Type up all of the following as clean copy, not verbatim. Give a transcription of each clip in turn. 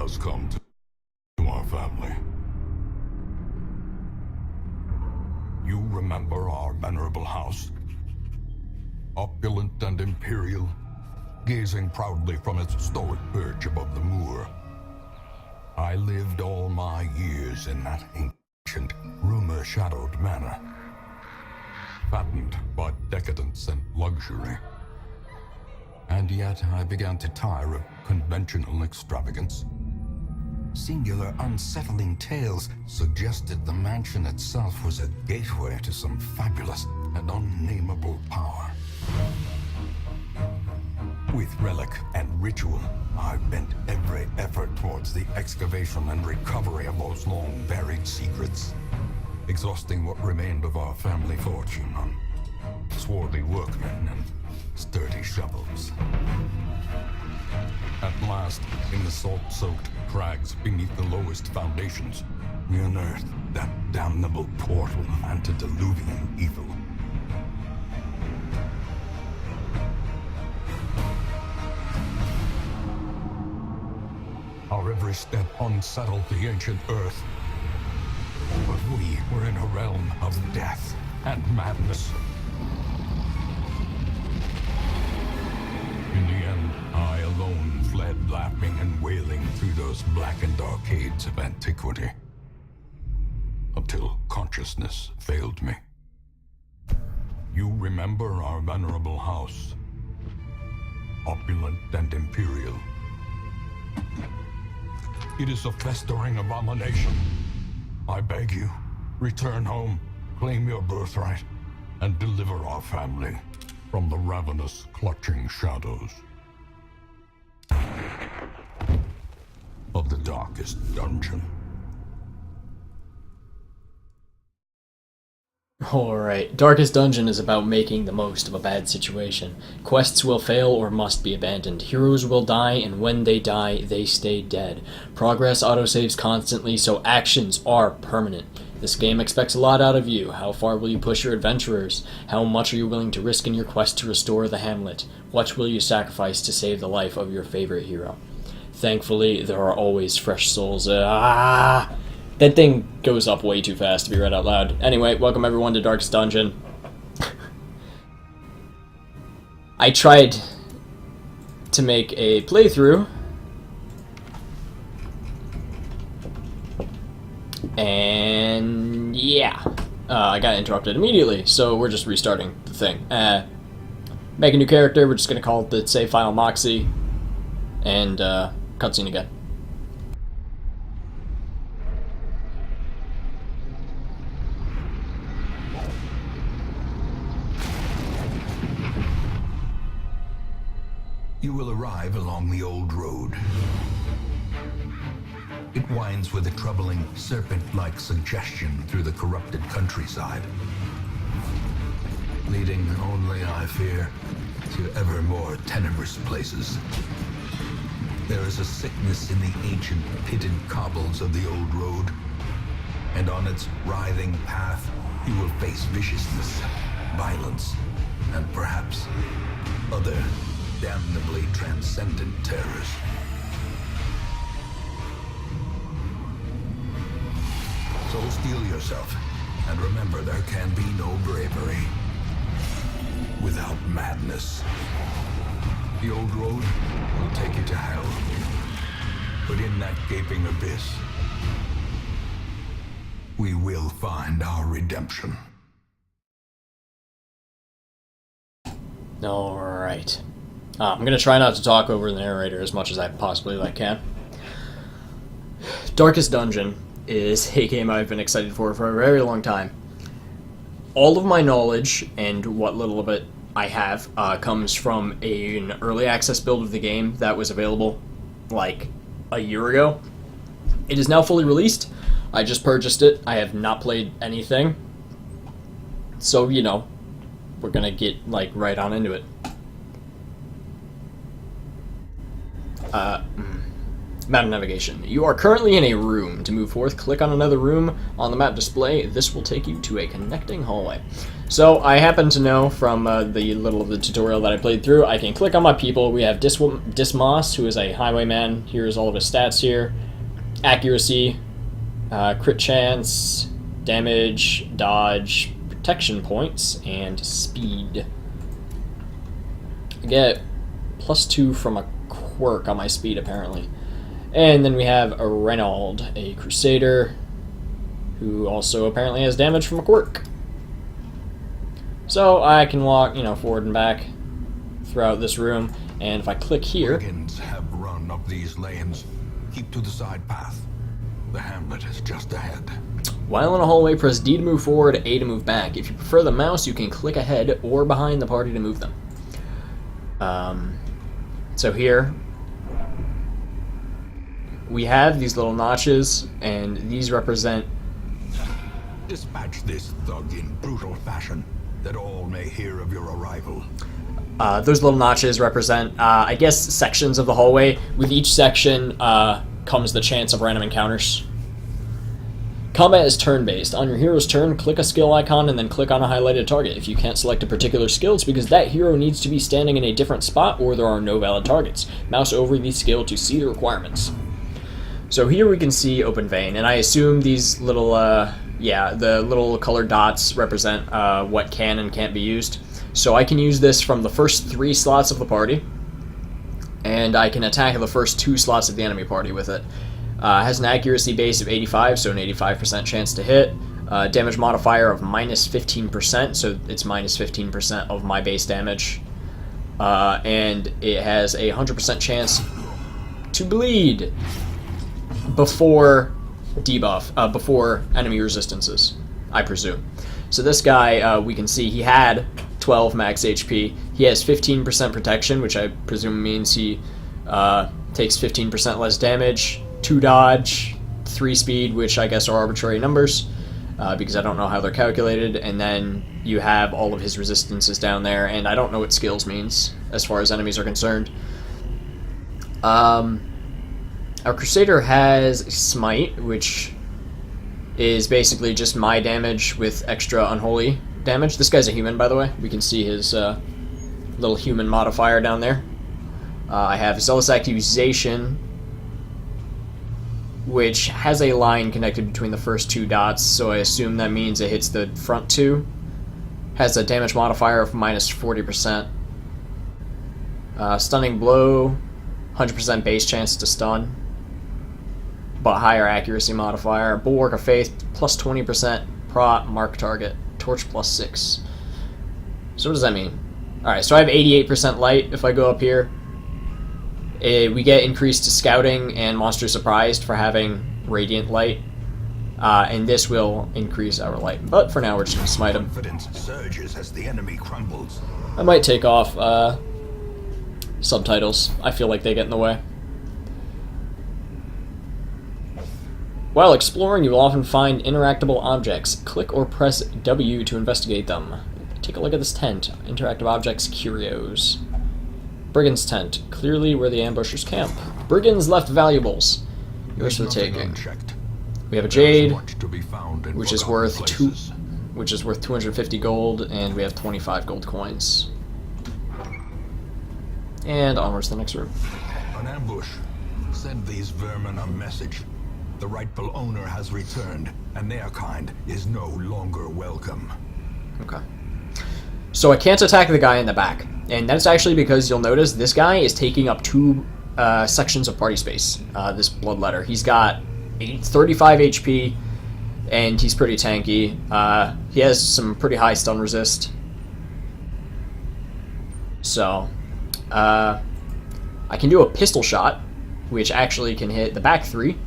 has come to our family. You remember our venerable house? Opulent and imperial, gazing proudly from its stoic perch above the moor. I lived all my years in that ancient, rumor-shadowed manor, fattened by decadence and luxury. And yet I began to tire of conventional extravagance. Singular, unsettling tales suggested the mansion itself was a gateway to some fabulous and unnameable power. With relic and ritual, I bent every effort towards the excavation and recovery of those long-buried secrets, exhausting what remained of our family fortune on swarthy workmen and sturdy shovels. At last, in the salt-soaked crags beneath the lowest foundations, we unearthed that damnable portal of antediluvian evil. Our every step unsettled the ancient earth, but we were in a realm of death and madness. In the end, I alone fled laughing and wailing through those blackened arcades of antiquity, until consciousness failed me. You remember our venerable house, opulent and imperial. It is a festering abomination. I beg you, return home, claim your birthright, and deliver our family from the ravenous, clutching shadows of the darkest dungeon. Alright, Darkest Dungeon is about making the most of a bad situation. Quests will fail or must be abandoned. Heroes will die, and when they die, they stay dead. Progress autosaves constantly, so actions are permanent. This game expects a lot out of you. How far will you push your adventurers? How much are you willing to risk in your quest to restore the hamlet? What will you sacrifice to save the life of your favorite hero? Thankfully, there are always fresh souls. That thing goes up way too fast to be read out loud. Anyway, welcome everyone to Darkest Dungeon. I tried to make a playthrough, and yeah, I got interrupted immediately, so we're just restarting the thing. Make a new character, we're just going to call it the save file Moxie, and cutscene again. You will arrive along the old road. It winds with a troubling, serpent-like suggestion through the corrupted countryside, leading only, I fear, to ever more tenebrous places. There is a sickness in the ancient, pitted cobbles of the old road, and on its writhing path, you will face viciousness, violence, and perhaps other damnably transcendent terrors. So steel yourself, and remember there can be no bravery without madness. The old road will take you to hell, but in that gaping abyss, we will find our redemption. Alright. I'm going to try not to talk over the narrator as much as I possibly can. Darkest Dungeon is a game I've been excited for a very long time. All of my knowledge, and what little of it I have, comes from an early access build of the game that was available like a year ago. It is now fully released. I just purchased it. I have not played anything. So, you know, we're going to get right on into it. Map navigation. You are currently in a room. To move forth, click on another room on the map display. This will take you to a connecting hallway. So I happen to know from the little of the tutorial that I played through, I can click on my people. We have Dismas, who is a highwayman. Here's all of his stats here. Accuracy, crit chance, damage, dodge, protection points, and speed. I get +2 from a quirk on my speed, apparently. And then we have a Reynald, a Crusader, who also apparently has damage from a quirk. So I can walk, forward and back throughout this room, and if I click here... Brigands have run up these lanes. Keep to the side path. The hamlet is just ahead. While in a hallway, press D to move forward, A to move back. If you prefer the mouse, you can click ahead or behind the party to move them. So here, we have these little notches, and these represent... Dispatch this thug in brutal fashion, that all may hear of your arrival. Those little notches represent, I guess, sections of the hallway. With each section comes the chance of random encounters. Combat is turn-based. On your hero's turn, click a skill icon and then click on a highlighted target. If you can't select a particular skill, it's because that hero needs to be standing in a different spot or there are no valid targets. Mouse over the skill to see the requirements. So here we can see Open Vein, and I assume these little, the little colored dots represent what can and can't be used. So I can use this from the first 3 slots of the party, and I can attack the first 2 slots of the enemy party with it. Has an accuracy base of 85, so an 85% chance to hit. Damage modifier of -15%, so it's -15% of my base damage. And it has a 100% chance to bleed before debuff, before enemy resistances, I presume. So this guy, we can see he had 12 max HP. He has 15% protection, which I presume means he takes 15% less damage, 2 dodge, 3 speed, which I guess are arbitrary numbers, because I don't know how they're calculated, and then you have all of his resistances down there, and I don't know what skills means as far as enemies are concerned. Our Crusader has Smite, which is basically just my damage with extra unholy damage. This guy's a human, by the way. We can see his little human modifier down there. I have Zealous Accusation, which has a line connected between the first 2 dots, so I assume that means it hits the front 2. Has a damage modifier of -40%. Stunning Blow, 100% base chance to stun, but higher accuracy modifier. Bulwark of Faith, plus 20% prot, mark target. Torch plus 6. So what does that mean? Alright, so I have 88% light if I go up here. We get increased to scouting and monster surprised for having radiant light, and this will increase our light. But for now, we're just gonna smite him. Confidence surges as the enemy crumbles. I might take off subtitles. I feel like they get in the way. While exploring, you will often find interactable objects. Click or press W to investigate them. Take a look at this tent. Interactive objects, curios. Brigand's tent, clearly where the ambushers camp. Brigands left valuables. Yours for the taking. We have a jade, which is worth 250 gold, and we have 25 gold coins. And onwards to the next room. An ambush. Send these vermin a message. The rightful owner has returned, and their kind is no longer welcome. Okay. So I can't attack the guy in the back, and that's actually because you'll notice this guy is taking up 2 sections of party space, this Bloodletter. He's got 35 HP, and he's pretty tanky. He has some pretty high stun resist. So, I can do a pistol shot, which actually can hit the back 3.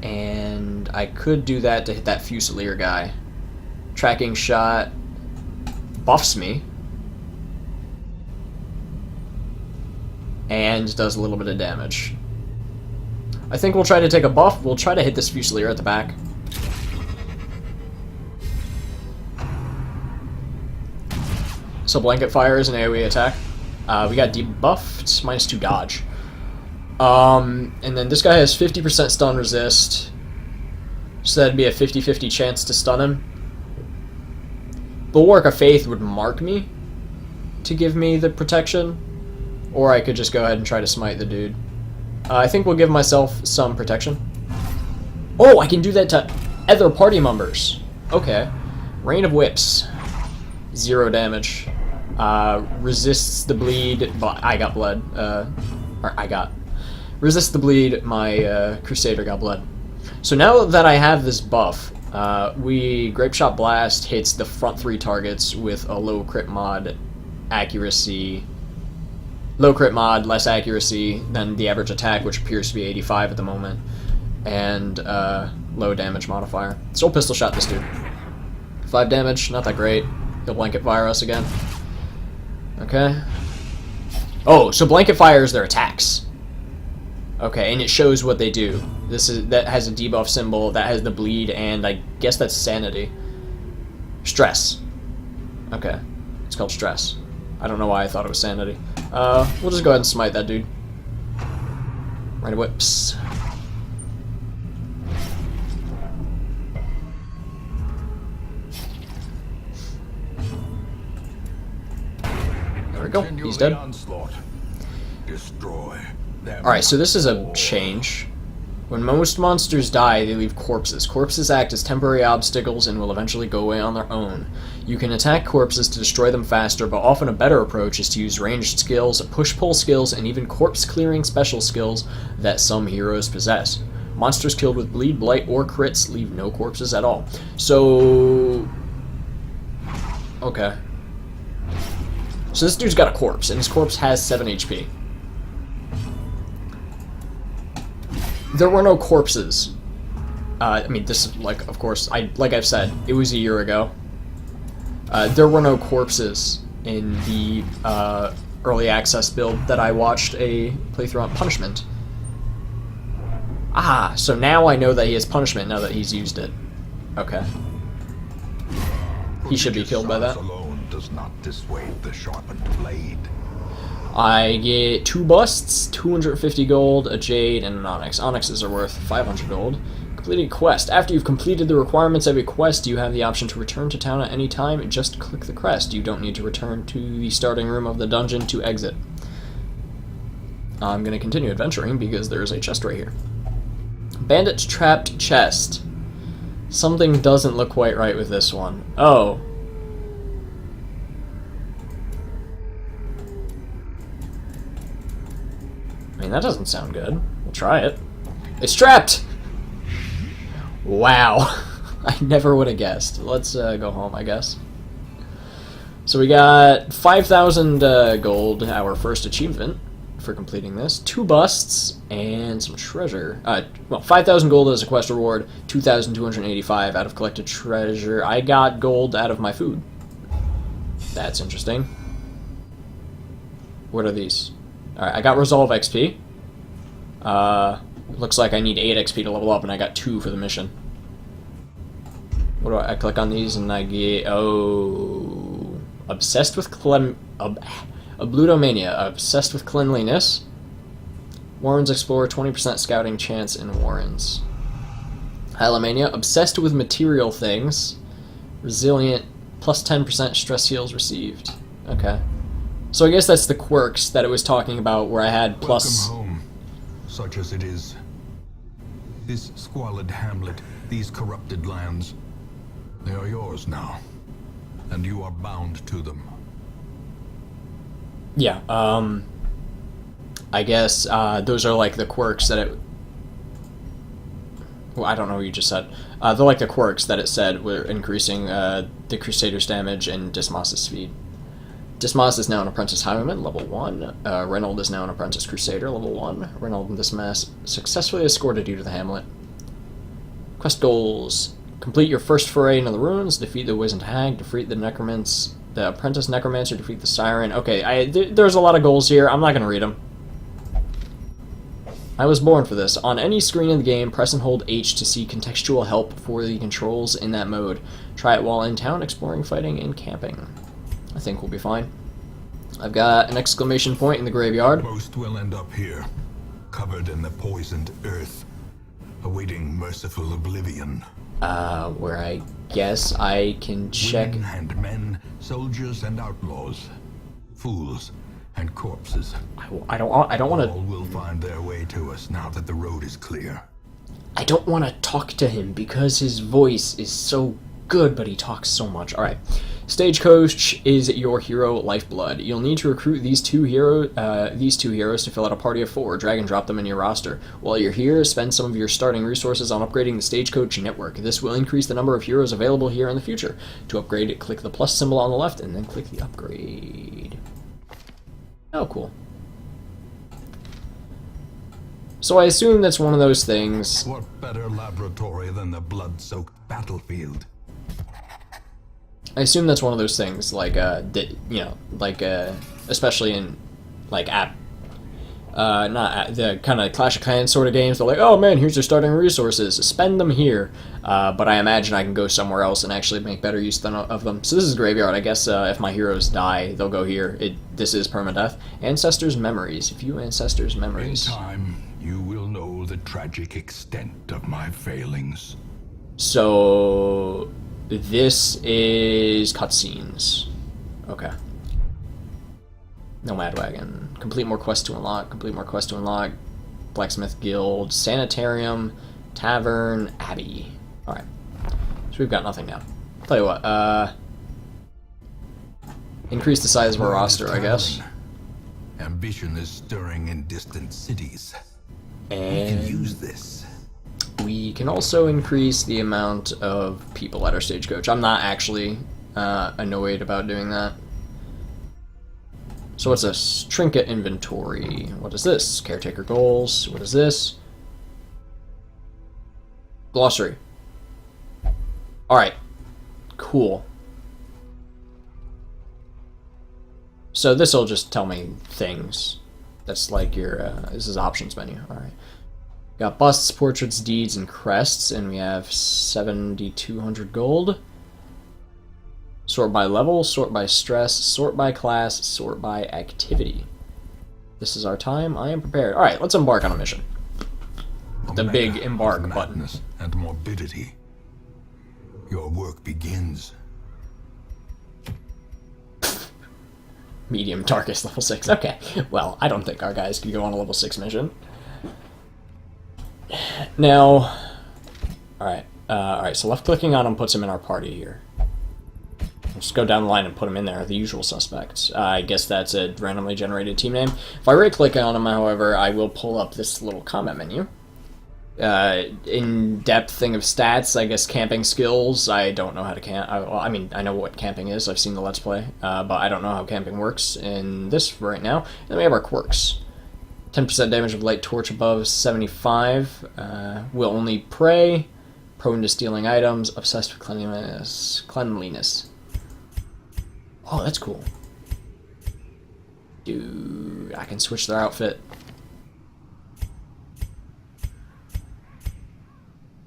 And I could do that to hit that Fusilier guy. Tracking shot buffs me and does a little bit of damage. I think we'll try to take a buff. We'll try to hit this Fusilier at the back. So Blanket Fire is an AoE attack. We got debuffed, -2 dodge. And then this guy has 50% stun resist, so that'd be a 50-50 chance to stun him. Bulwark of Faith would mark me to give me the protection, or I could just go ahead and try to smite the dude. I think we'll give myself some protection. Oh, I can do that to other party members. Okay. Rain of Whips. 0 damage. Resists the bleed, but I got blood. Resists the bleed, my Crusader got blood. So now that I have this buff, Grape Shot Blast hits the front 3 targets with a low crit mod accuracy. Low crit mod, less accuracy than the average attack, which appears to be 85 at the moment. And low damage modifier. Soul Pistol Shot this dude. 5 damage, not that great. He'll Blanket Fire us again. Okay. Oh, so Blanket fires their attacks. Okay, and it shows what they do. That has a debuff symbol, that has the bleed, and I guess that's sanity. Stress. Okay. It's called stress. I don't know why I thought it was sanity. We'll just go ahead and smite that dude. Rain of Whips. There we go. He's dead. Alright, so this is a change. When most monsters die, they leave corpses. Corpses act as temporary obstacles and will eventually go away on their own. You can attack corpses to destroy them faster, but often a better approach is to use ranged skills, push-pull skills, and even corpse-clearing special skills that some heroes possess. Monsters killed with bleed, blight, or crits leave no corpses at all. So... okay. So this dude's got a corpse, and his corpse has 7 HP. There were no corpses. I mean, this, like, of course, like I've said, it was a year ago. There were no corpses in the early access build that I watched a playthrough on. Punishment. Ah, so now I know that he has punishment now that he's used it. Okay. He should be killed by that. Alone does not dissuade the sharpened blade. I get 2 busts, 250 gold, a jade, and an onyx. Onyxes are worth 500 gold. Completed quest. After you've completed the requirements of a quest, you have the option to return to town at any time. Just click the crest. You don't need to return to the starting room of the dungeon to exit. I'm going to continue adventuring because there's a chest right here. Bandit's trapped chest. Something doesn't look quite right with this one. Oh. I mean, that doesn't sound good. We'll try it. It's trapped! Wow. I never would have guessed. Let's go home, I guess. So we got 5,000 gold, our first achievement for completing this. 2 busts, and some treasure. Well, 5,000 gold as a quest reward, 2,285 out of collected treasure. I got gold out of my food. That's interesting. What are these? Alright, I got Resolve XP. Looks like I need 8 XP to level up, and I got 2 for the mission. What do I click on these, and I get... oh... Obsessed with Ablutomania. Obsessed with cleanliness. Warrens Explorer, 20% scouting chance in Warrens. Hylomania. Obsessed with material things. Resilient, plus 10% stress heals received. Okay. So I guess that's the quirks that it was talking about, where I had plus... Welcome home, such as it is. This squalid hamlet, these corrupted lands, they are yours now, and you are bound to them. Yeah, I guess those are like the quirks that it... well, I don't know what you just said. They're like the quirks that it said were increasing the Crusader's damage and Dismas' speed. Dismas is now an Apprentice Highwayman, level 1. Reynold is now an Apprentice Crusader, level 1. Reynold and Dismas successfully escorted you to the hamlet. Quest goals. Complete your first foray into the ruins, defeat the Wizened Hag, defeat the Apprentice Necromancer, defeat the Siren. Okay, there's a lot of goals here. I'm not going to read them. I was born for this. On any screen in the game, press and hold H to see contextual help for the controls in that mode. Try it while in town, exploring, fighting, and camping. I think we'll be fine. I've got an exclamation point in the graveyard. Most will end up here, covered in the poisoned earth, awaiting merciful oblivion. Where I guess I can check. Women and men, soldiers and outlaws, fools and corpses. I don't want to. All will find their way to us now that the road is clear. I don't want to talk to him because his voice is so good, but he talks so much. All right. Stagecoach is your hero lifeblood. You'll need to recruit these two heroes to fill out a party of 4. Drag and drop them in your roster. While you're here, spend some of your starting resources on upgrading the Stagecoach network. This will increase the number of heroes available here in the future. To upgrade, click the plus symbol on the left and then click the upgrade. Oh, cool. So I assume that's one of those things. What better laboratory than the blood-soaked battlefield? I assume that's one of those things, like, especially in, like, the kind of Clash of Clans sort of games. They're like, oh man, here's your starting resources, spend them here. But I imagine I can go somewhere else and actually make better use of them. So this is Graveyard. I guess if my heroes die, they'll go here. This is permadeath. Ancestors' Memories. View Ancestors' Memories. In time, you will know the tragic extent of my failings. So this is cutscenes. Okay. Nomad Wagon. Complete more quests to unlock. Complete more quests to unlock. Blacksmith Guild. Sanitarium. Tavern. Abbey. Alright. So we've got nothing now. Tell you what, increase the size of our roster, I guess. Ambition is stirring in distant cities. And we can use this. We can also increase the amount of people at our Stagecoach. I'm not actually annoyed about doing that. So what's this? Trinket inventory. What is this? Caretaker goals. What is this? Glossary. Alright. Cool. So this will just tell me things. That's like your, this is options menu. Alright. Got busts, portraits, deeds, and crests, and we have 7,200 gold. Sort by level, sort by stress, sort by class, sort by activity. This is our time. I am prepared. Alright, let's embark on a mission. The big embark button. And morbidity. Your work begins. Medium, darkest, level 6. Okay, well, I don't think our guys can go on a level 6 mission. Now, alright, so left-clicking on him puts him in our party here. Let's go down the line and put him in there, the usual suspects. I guess that's a randomly generated team name. If I right-click on him, however, I will pull up this little comment menu. In-depth thing of stats, I guess camping skills. I don't know how to camp. I mean, I know what camping is. I've seen the Let's Play, but I don't know how camping works in this right now. And then we have our quirks. 10% damage of light torch above 75. Will only prey. Prone to stealing items. Obsessed with cleanliness. Oh, that's cool. Dude, I can switch their outfit.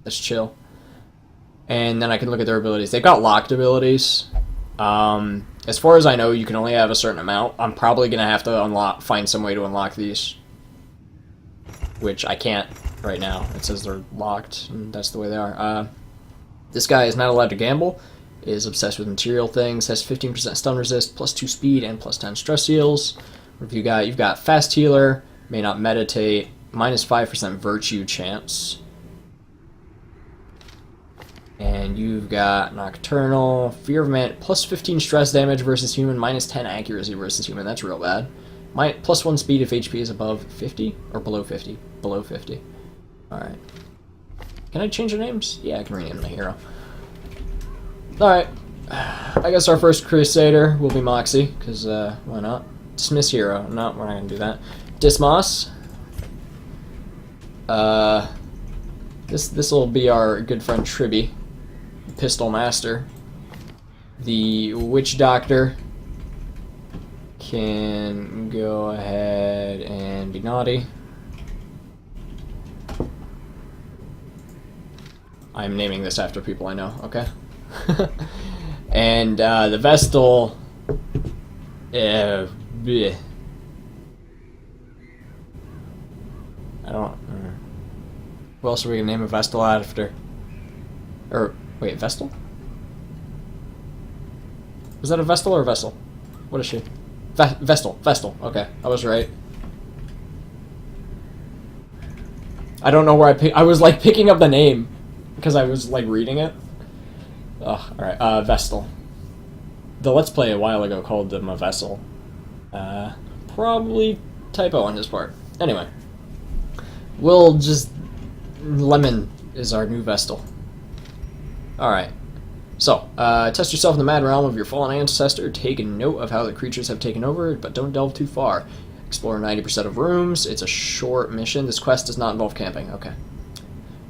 That's chill. And then I can look at their abilities. They've got locked abilities. As far as I know, you can only have a certain amount. I'm probably going to have to find some way to unlock these. Which I can't right now. It says they're locked, and that's the way they are. This guy is not allowed to gamble, is obsessed with material things, has 15% stun resist, plus 2 speed, and plus 10 stress heals. What have you got? You've got fast healer, may not meditate, minus 5% virtue chance. And you've got nocturnal, fear of man, plus 15 stress damage versus human, minus 10 accuracy versus human. That's real bad. Plus 1 speed if HP is above 50 or below 50. Below 50. Alright. Can I change their names? Yeah, I can rename my hero. Alright. I guess our first Crusader will be Moxie, because why not? Dismiss hero. No, we're not going to do that. Dismas. This will be our good friend Tribby. Pistol Master. The Witch Doctor can go ahead and be naughty. I'm naming this after people I know, okay? And the Vestal, Bleh. I don't... Who else are we gonna name a Vestal after? Or, wait, Vestal? Was that a Vestal or a Vessel? What is she? Vestal. Vestal. Okay, I was right. I don't know where I was, like, picking up the name. Because I was, like, reading it. Ugh, alright, Vestal. The Let's Play a while ago called them a Vessel. Probably typo on his part. Anyway. We'll just... Lemon is our new Vestal. Alright. So, test yourself in the mad realm of your fallen ancestor. Take a note of how the creatures have taken over, but don't delve too far. Explore 90% of rooms. It's a short mission. This quest does not involve camping. Okay.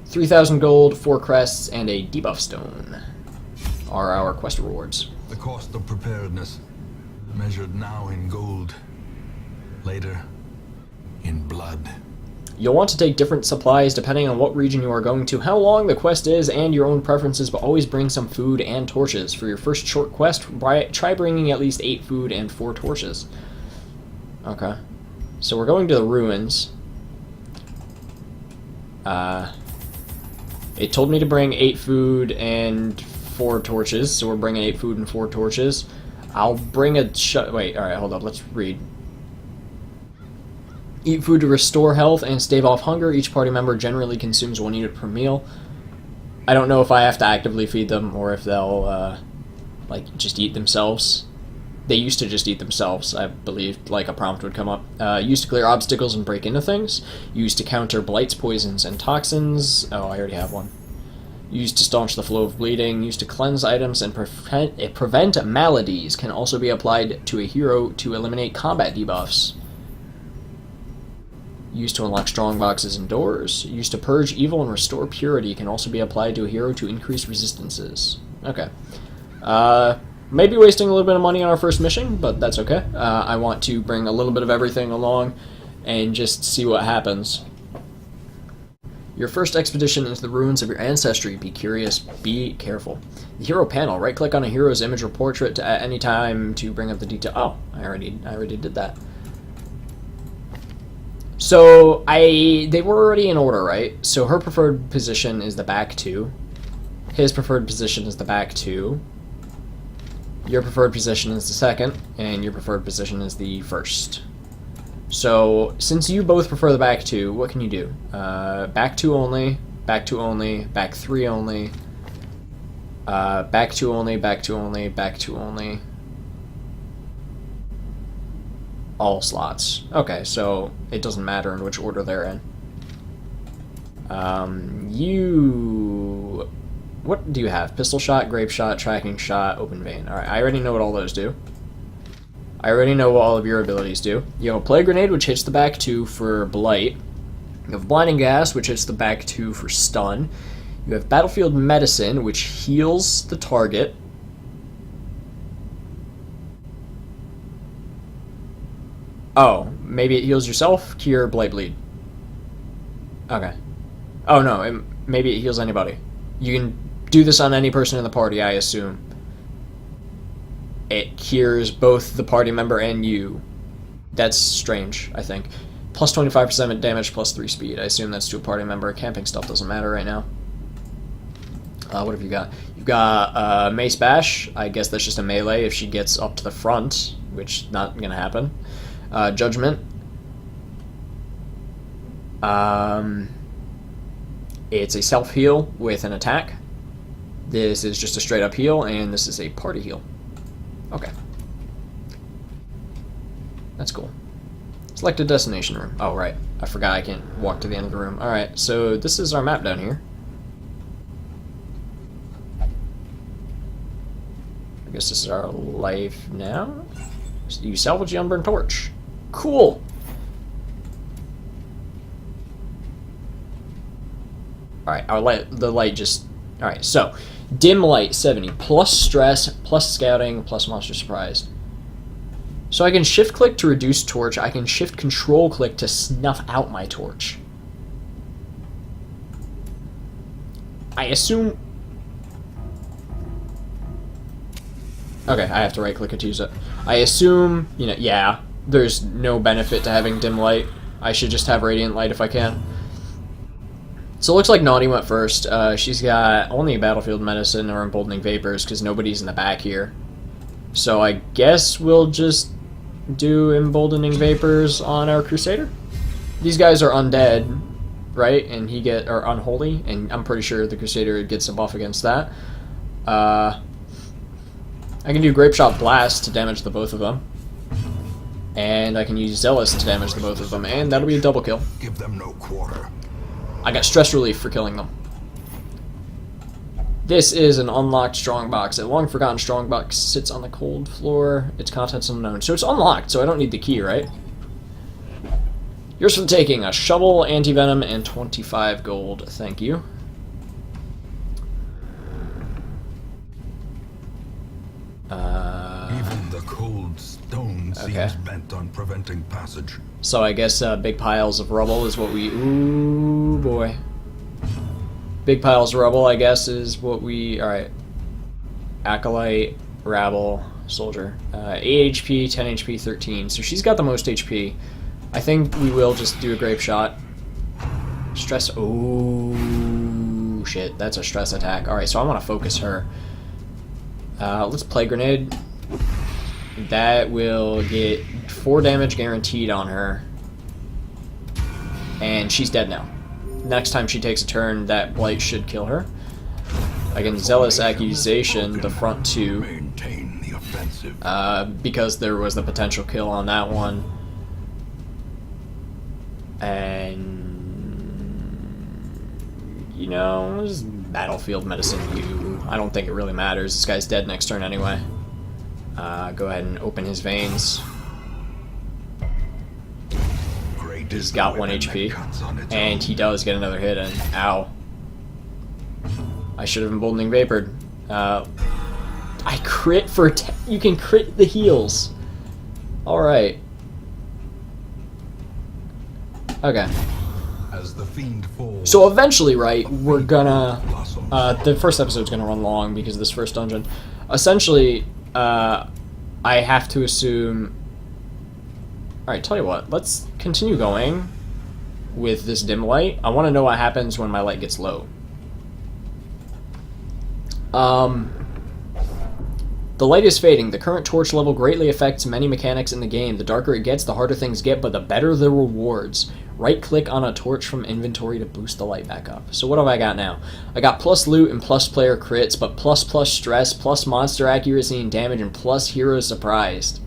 3,000 gold, 4 crests, and a debuff stone are our quest rewards. The cost of preparedness, measured now in gold, later in blood. You'll want to take different supplies depending on what region you are going to, how long the quest is, and your own preferences, but always bring some food and torches. For your first short quest, try bringing at least 8 food and 4 torches. Okay. So we're going to the ruins. It told me to bring 8 food and 4 torches, so we're bringing 8 food and 4 torches. I'll bring a wait, alright, hold up, let's read. Eat food to restore health and stave off hunger. Each party member generally consumes 1 unit per meal. I don't know if I have to actively feed them or if they'll, like, just eat themselves. They used to just eat themselves, I believe, like a prompt would come up. Used to clear obstacles and break into things. Used to counter blights, poisons, and toxins. Oh, I already have one. Used to staunch the flow of bleeding. Used to cleanse items and prevent maladies. Can also be applied to a hero to eliminate combat debuffs. Used to unlock strong boxes and doors. Used to purge evil and restore purity. Can also be applied to a hero to increase resistances. Okay. Maybe wasting a little bit of money on our first mission, but that's okay. I want to bring a little bit of everything along and just see what happens. Your first expedition into the ruins of your ancestry. Be curious, be careful. The hero panel. Right-click on a hero's image or portrait at any time to bring up the detail. Oh, I already did that. So, they were already in order, right? So her preferred position is the back 2. His preferred position is the back 2. Your preferred position is the second, and your preferred position is the first. So, since you both prefer the back 2, what can you do? Back 2 only, back 2 only, back 3 only, back 2 only, back 2 only, back 2 only. All slots. Okay, so it doesn't matter in which order they're in. What do you have? Pistol shot, grape shot, tracking shot, open vein. Alright, I already know what all those do. I already know what all of your abilities do. You have a plague grenade, which hits the back 2 for blight. You have blinding gas, which hits the back 2 for stun. You have battlefield medicine, which heals the target. Oh, maybe it heals yourself, cure, blight, bleed. Okay. Oh no, maybe it heals anybody. You can do this on any person in the party, I assume. It cures both the party member and you. That's strange, I think. Plus 25% damage, plus 3 speed. I assume that's to a party member. Camping stuff doesn't matter right now. What have you got? You've got Mace Bash. I guess that's just a melee if she gets up to the front, which not gonna happen. Judgment. It's a self-heal with an attack. This is just a straight-up heal, and this is a party heal. Okay. That's cool. Select a destination room. Oh, right. I forgot I can't walk to the end of the room. Alright, so this is our map down here. I guess this is our life now. You salvage the unburned torch. Cool! Alright, the light just... Alright, so, dim light, 70, plus stress, plus scouting, plus monster surprise. So I can shift-click to reduce torch, I can shift-control-click to snuff out my torch. I assume... Okay, I have to right-click it to use it. I assume, yeah, there's no benefit to having dim light. I should just have radiant light if I can. So it looks like Naughty went first. She's got only a battlefield medicine or emboldening vapors because nobody's in the back here. So I guess we'll just do emboldening vapors on our Crusader. These guys are undead, right? And or unholy, and I'm pretty sure the Crusader gets a buff against that. I can do Grape Shot Blast to damage the both of them. And I can use Zealous to damage the both of them, and that'll be a double kill. Give them no quarter. I got Stress Relief for killing them. This is an unlocked strongbox. A long-forgotten strongbox sits on the cold floor. Its contents unknown. So it's unlocked, so I don't need the key, right? Yours for the taking. A shovel, anti-venom, and 25 gold. Thank you. Even the cold stone seems bent on preventing passage. So I guess big piles of rubble is what we... Ooh, boy. Big piles of rubble, I guess, is what we... Alright. Acolyte, Rabble, Soldier. 8 HP, 10 HP, 13. So she's got the most HP. I think we will just do a Grape Shot. Stress... Oh, shit. That's a stress attack. Alright, so I want to focus her. Let's Plague Grenade. That will get 4 damage guaranteed on her. And she's dead now. Next time she takes a turn, that Blight should kill her. Again, Zealous Accusation, the front 2. Maintain the offensive. Because there was the potential kill on that one. And... You know, just battlefield medicine you. I don't think it really matters. This guy's dead next turn anyway. Go ahead and open his veins. He's got 1 HP. And he does get another hit, and ow. I should have emboldening vapored. I crit for... You can crit the heals. Alright. Okay. As the fiend falls, So eventually, right, we're gonna... the first episode's gonna run long because of this first dungeon. Essentially, I have to assume... Alright, tell you what, let's continue going with this dim light. I want to know what happens when my light gets low. The light is fading. The current torch level greatly affects many mechanics in the game. The darker it gets, the harder things get, but the better the rewards. Right-click on a torch from inventory to boost the light back up. So what have I got now? I got plus loot and plus player crits, but plus stress, plus monster accuracy and damage, and plus hero surprised.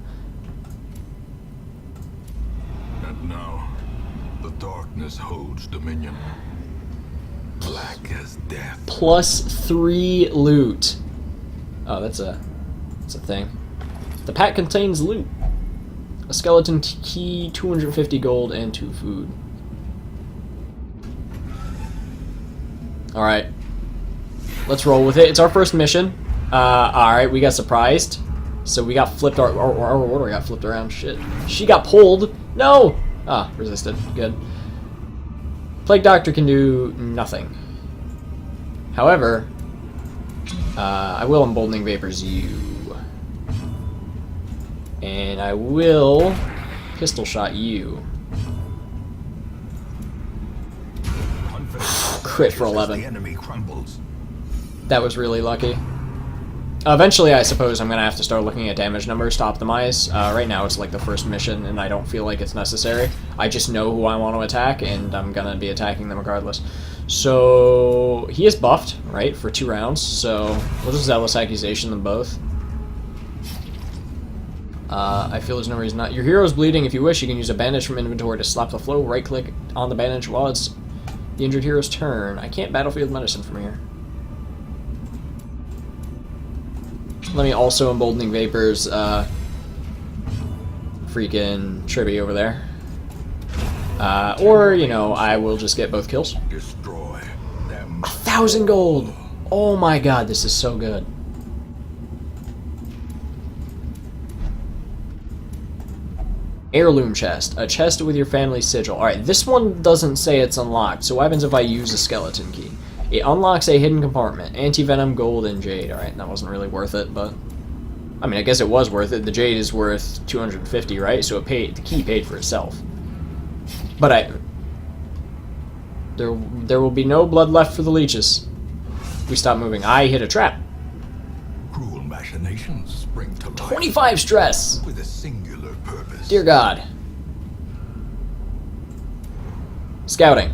and now the darkness holds dominion. Black as death. Plus 3 loot. Oh, that's a thing. The pack contains loot. A skeleton key, 250 gold, and 2 food. Alright. Let's roll with it. It's our first mission. Alright, we got surprised. So we got flipped, our order got flipped around. Shit. She got pulled. No! Ah, resisted. Good. Plague Doctor can do nothing. However, I will Emboldening Vapors you. And I will Pistol Shot you. Crit for 11. The enemy crumbles. That was really lucky. Eventually, I suppose I'm going to have to start looking at damage numbers to optimize. Right now, it's like the first mission, and I don't feel like it's necessary. I just know who I want to attack, and I'm going to be attacking them regardless. So, he is buffed, right, for 2 rounds, so we'll just Zealous Accusation them both. I feel there's no reason not. Your hero is bleeding. If you wish, you can use a bandage from inventory to slap the flow. Right-click on the bandage while it's the injured hero's turn. I can't battlefield medicine from here. Let me also Emboldening Vapors, freaking Tribby over there. Or, you know, I will just get both kills. Destroy them. 1,000 gold! Oh my god, this is so good. Heirloom chest. A chest with your family's sigil. Alright, this one doesn't say it's unlocked, so what happens if I use a skeleton key? It unlocks a hidden compartment. Anti-venom, gold, and jade. Alright, that wasn't really worth it, but... I mean, I guess it was worth it. The jade is worth 250, right? So the key paid for itself. But there will be no blood left for the leeches. We stop moving. I hit a trap. Cruel machinations spring to life 25 stress. with a singular purpose. Dear God. Scouting.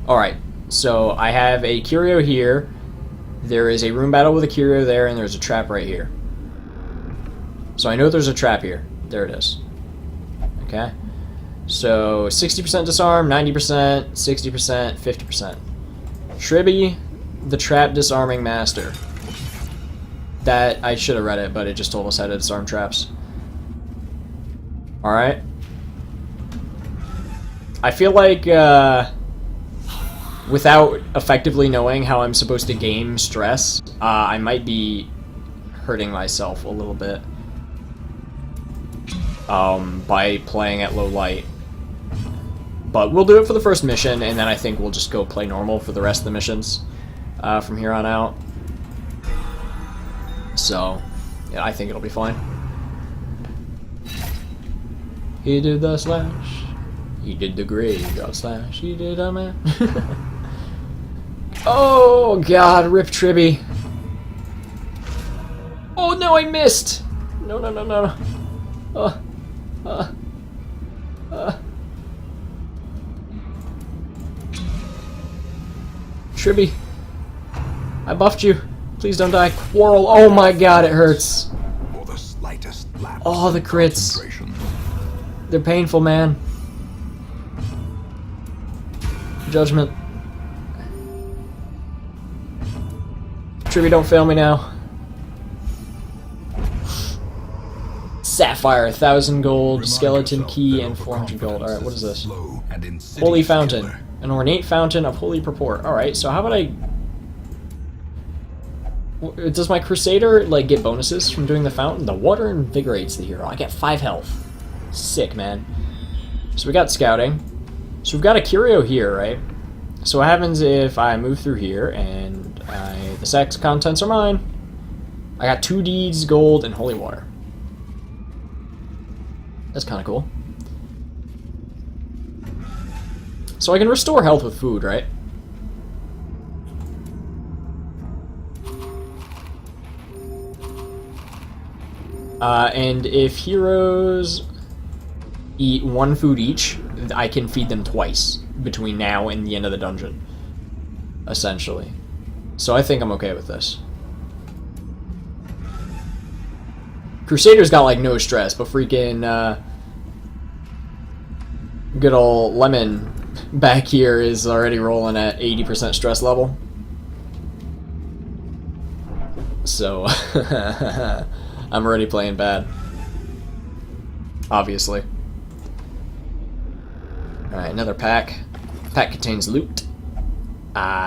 Alright, so I have a curio here. There is a room battle with a curio there, and there's a trap right here. So I know there's a trap here. There it is. Okay. So 60% disarm, 90%, 60%, 50%. Tribby, the trap disarming master. That, I should have read it, but it just told us how to disarm traps. Alright. I feel like, without effectively knowing how I'm supposed to game stress, I might be hurting myself a little bit. By playing at low light. But we'll do it for the first mission, and then I think we'll just go play normal for the rest of the missions from here on out. So, yeah, I think it'll be fine. He did the slash. He did the graveyard slash. He did a man. Oh, God, rip Tribby. Oh, no, I missed. No, no, no, no. Tribby, I buffed you. Please don't die. Quarrel. Oh my God, it hurts. For the slightest lapse Oh, the of crits. concentration. They're painful, man. Judgment. Tribby, don't fail me now. Sapphire, 1,000 gold, Remind skeleton yourself key, that and 400 gold. Alright, what is this? slow and insidious Holy fountain. killer. An ornate fountain of holy purport. Alright, so how about does my Crusader, like, get bonuses from doing the fountain? The water invigorates the hero. I get 5 health. Sick, man. So we got scouting. So we've got a curio here, right? So what happens if I move through here and the sex contents are mine? I got 2 deeds, gold, and holy water. That's kind of cool. So I can restore health with food, right? And if heroes eat 1 food each, I can feed them twice between now and the end of the dungeon, essentially. So I think I'm okay with this. Crusader's got, like, no stress, but freaking, good old Lemon back here is already rolling at 80% stress level. So, I'm already playing bad. Obviously. Alright, another pack. Pack contains loot.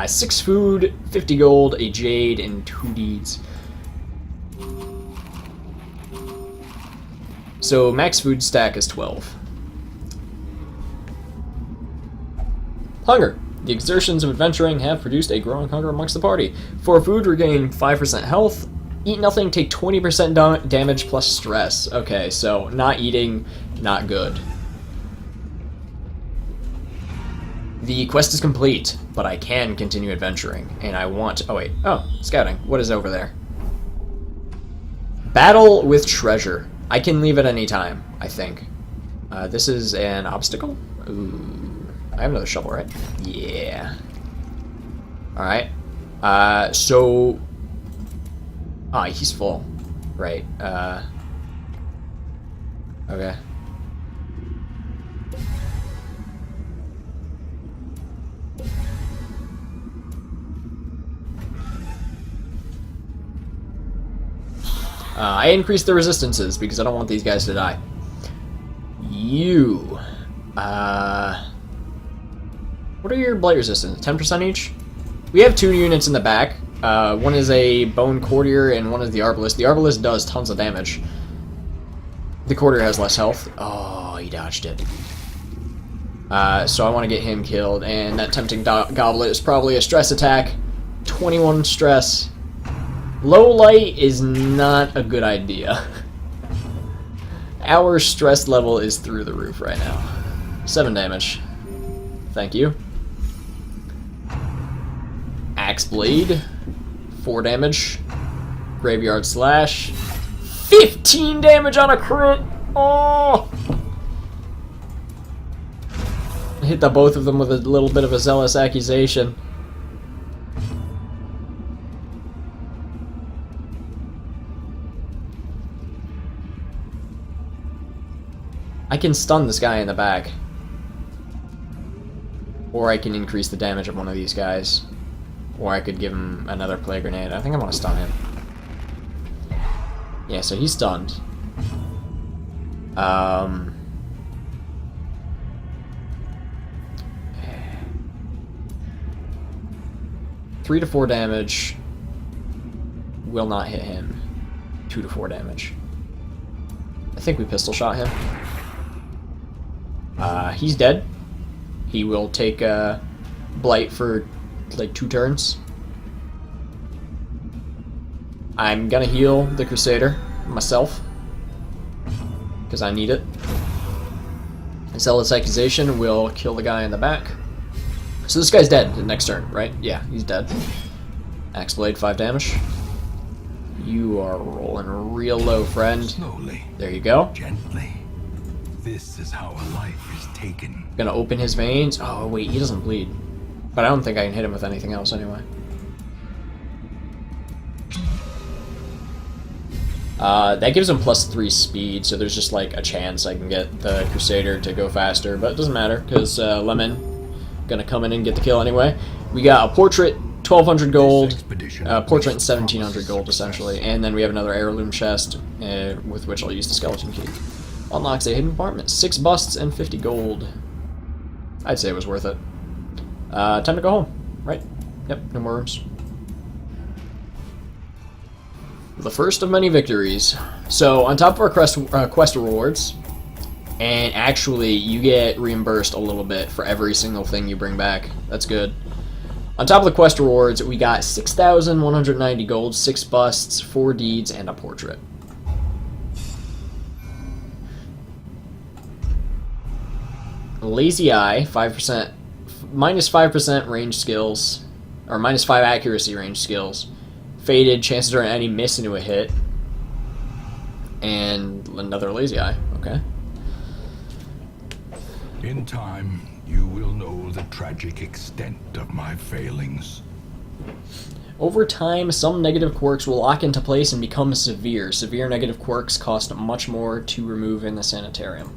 6 food, 50 gold, a jade, and 2 deeds. So max food stack is 12. Hunger. The exertions of adventuring have produced a growing hunger amongst the party. For food, regain 5% health. Eat nothing, take 20% damage plus stress. Okay, so not eating, not good. The quest is complete, but I can continue adventuring, and I want... Oh, wait. Oh, scouting. What is over there? Battle with treasure. I can leave at any time, I think. This is an obstacle? Ooh. I have another shovel, right? Yeah. Alright. So... Ah, he's full. Right. Okay. I increased the resistances because I don't want these guys to die. You. What are your blight resistance? 10% each? We have 2 units in the back. One is a bone courtier and one is the arbalist. The arbalist does tons of damage. The courtier has less health. Oh, he dodged it. So I want to get him killed, and that tempting goblet is probably a stress attack. 21 stress. Low light is not a good idea. Our stress level is through the roof right now. 7 damage. Thank you. Axe Blade. 4 damage. Graveyard Slash. 15 damage on a crit! Oh! Hit the both of them with a little bit of a Zealous Accusation. I can stun this guy in the back. Or I can increase the damage of one of these guys. Or I could give him another Plague Grenade. I think I want to stun him. Yeah, so he's stunned. 3 to 4 damage. Will not hit him. 2 to 4 damage. I think we pistol shot him. He's dead. He will take Blight for like 2 turns. I'm gonna heal the Crusader myself because I need it. Zealous Accusation will kill the guy in the back. So this guy's dead the next turn, right? Yeah, he's dead. Axe Blade, 5 damage. You are rolling real low, friend. Slowly. There you go. Gently. This is how a life is taken. Gonna open his veins. Oh, wait, he doesn't bleed. But I don't think I can hit him with anything else anyway. That gives him +3 speed, so there's just like a chance I can get the Crusader to go faster, but it doesn't matter, because Lemon gonna come in and get the kill anyway. We got a Portrait, 1200 gold, Portrait and 1700 gold essentially, and then we have another Heirloom chest with which I'll use the Skeleton Key. Unlocks a hidden apartment, 6 busts and 50 gold. I'd say it was worth it. Time to go home, right? Yep, no more rooms. The first of many victories. So, on top of our quest rewards, and actually you get reimbursed a little bit for every single thing you bring back. That's good. On top of the quest rewards, we got 6,190 gold, 6 busts, 4 deeds, and a portrait. Lazy Eye, 5%, minus 5% range skills, or minus 5 accuracy range skills. Faded, chances are any miss into a hit. And another Lazy Eye, okay. In time, you will know the tragic extent of my failings. Over time, some negative quirks will lock into place and become severe. Severe negative quirks cost much more to remove in the Sanitarium.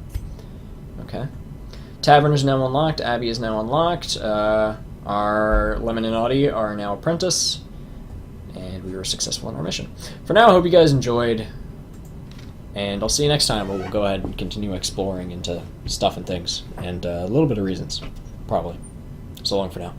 Okay. Tavern is now unlocked. Abbey is now unlocked. Our Lemon and Audie are now apprentice. And we were successful in our mission. For now, I hope you guys enjoyed. And I'll see you next time where we'll go ahead and continue exploring into stuff and things. And a little bit of reasons. Probably. So long for now.